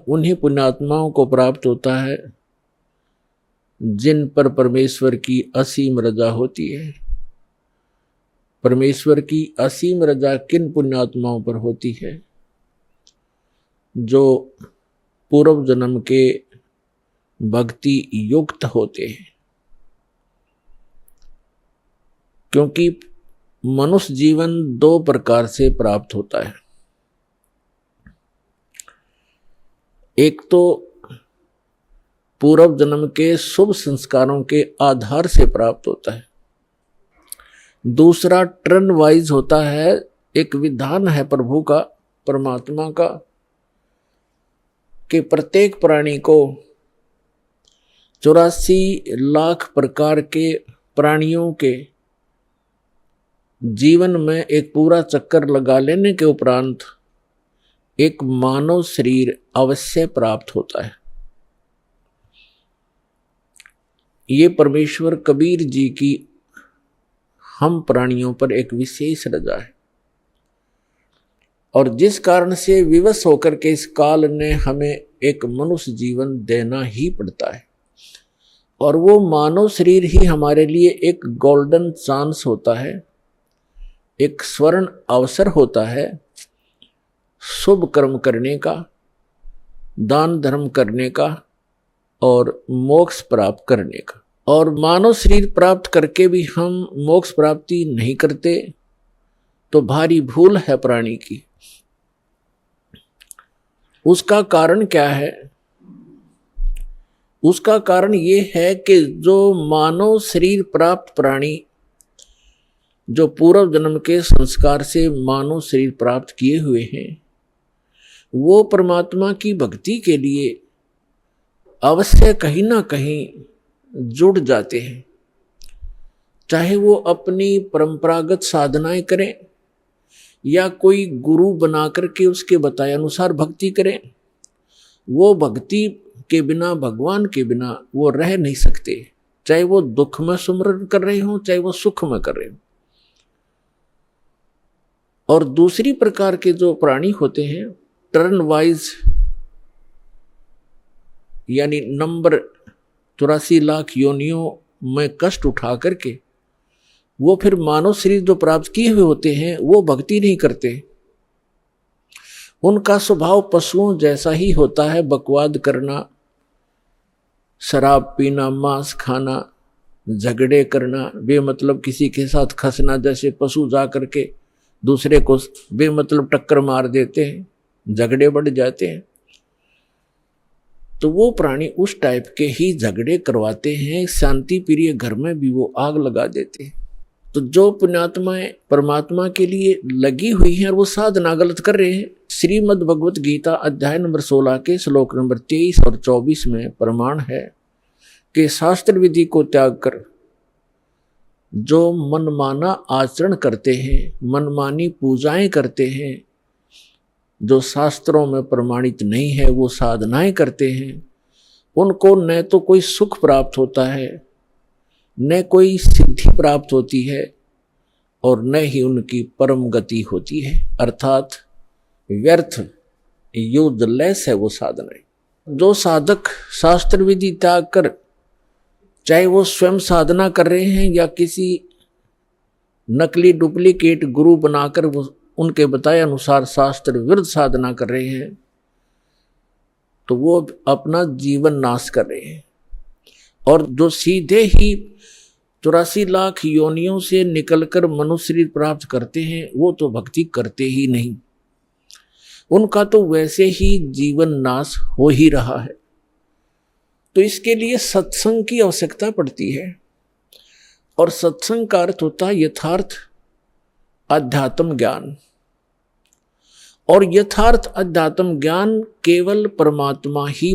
उन्हीं पुण्यात्माओं को प्राप्त होता है जिन पर परमेश्वर की असीम रजा होती है। परमेश्वर की असीम रजा किन पुण्यात्माओं पर होती है? जो पूर्व जन्म के भक्ति युक्त होते हैं। क्योंकि मनुष्य जीवन दो प्रकार से प्राप्त होता है। एक तो पूर्व जन्म के शुभ संस्कारों के आधार से प्राप्त होता है। दूसरा टर्न वाइज होता है, एक विधान है प्रभु का, परमात्मा का, कि प्रत्येक प्राणी को 84 लाख प्रकार के प्राणियों के जीवन में एक पूरा चक्कर लगा लेने के उपरांत एक मानव शरीर अवश्य प्राप्त होता है। ये परमेश्वर कबीर जी की हम प्राणियों पर एक विशेष रजा है, और जिस कारण से विवश होकर के इस काल ने हमें एक मनुष्य जीवन देना ही पड़ता है। और वो मानव शरीर ही हमारे लिए एक गोल्डन चांस होता है, एक स्वर्ण अवसर होता है शुभ कर्म करने का, दान धर्म करने का और मोक्ष प्राप्त करने का। और मानव शरीर प्राप्त करके भी हम मोक्ष प्राप्ति नहीं करते तो भारी भूल है प्राणी की। उसका कारण क्या है? उसका कारण ये है कि जो मानव शरीर प्राप्त प्राणी जो पूर्व जन्म के संस्कार से मानव शरीर प्राप्त किए हुए हैं, वो परमात्मा की भक्ति के लिए अवश्य कहीं ना कहीं जुड़ जाते हैं। चाहे वो अपनी परंपरागत साधनाएं करें या कोई गुरु बना करके उसके बताए अनुसार भक्ति करें, वो भक्ति के बिना, भगवान के बिना वो रह नहीं सकते। चाहे वो दुख में सुमरन कर रहे हो, चाहे वो सुख में कर रहे हो। और दूसरी प्रकार के जो प्राणी होते हैं, टर्न वाइज, यानी नंबर 84 लाख योनियों में कष्ट उठा करके वो फिर मानव शरीर जो प्राप्त किए हुए होते हैं, वो भक्ति नहीं करते। उनका स्वभाव पशुओं जैसा ही होता है, बकवाद करना, शराब पीना, मांस खाना, झगड़े करना, बेमतलब किसी के साथ खसना, जैसे पशु जा करके दूसरे को बेमतलब टक्कर मार देते हैं, झगड़े बढ़ जाते हैं। तो वो प्राणी उस टाइप के ही झगड़े करवाते हैं। शांति प्रिय घर में भी वो आग लगा देते हैं। तो जो पुण्यात्माएं परमात्मा के लिए लगी हुई हैं और वो साधना गलत कर रहे हैं, श्रीमद् भगवत गीता अध्याय नंबर 16 के श्लोक नंबर 23 और 24 में प्रमाण है कि शास्त्र विधि को त्याग कर जो मनमाना आचरण करते हैं, मनमानी पूजाएं करते हैं, जो शास्त्रों में प्रमाणित नहीं है, वो साधनाएं करते हैं, उनको न तो कोई सुख प्राप्त होता है, न कोई सिद्धि प्राप्त होती है, और न ही उनकी परम गति होती है। अर्थात व्यर्थ, यूजलेस है वो साधनाएं। जो साधक शास्त्र विधि त्याग कर, चाहे वो स्वयं साधना कर रहे हैं या किसी नकली डुप्लीकेट गुरु बनाकर वो उनके बताए अनुसार शास्त्र विरुद्ध साधना कर रहे हैं, तो वो अपना जीवन नाश कर रहे हैं। और जो सीधे ही 84 लाख योनियों से निकलकर मनुष्य शरीर प्राप्त करते हैं, वो तो भक्ति करते ही नहीं। उनका तो वैसे ही जीवन नाश हो ही रहा है। तो इसके लिए सत्संग की आवश्यकता पड़ती है। और सत्संग का अर्थ होता है यथार्थ अध्यात्म ज्ञान। और यथार्थ अध्यात्म ज्ञान केवल परमात्मा ही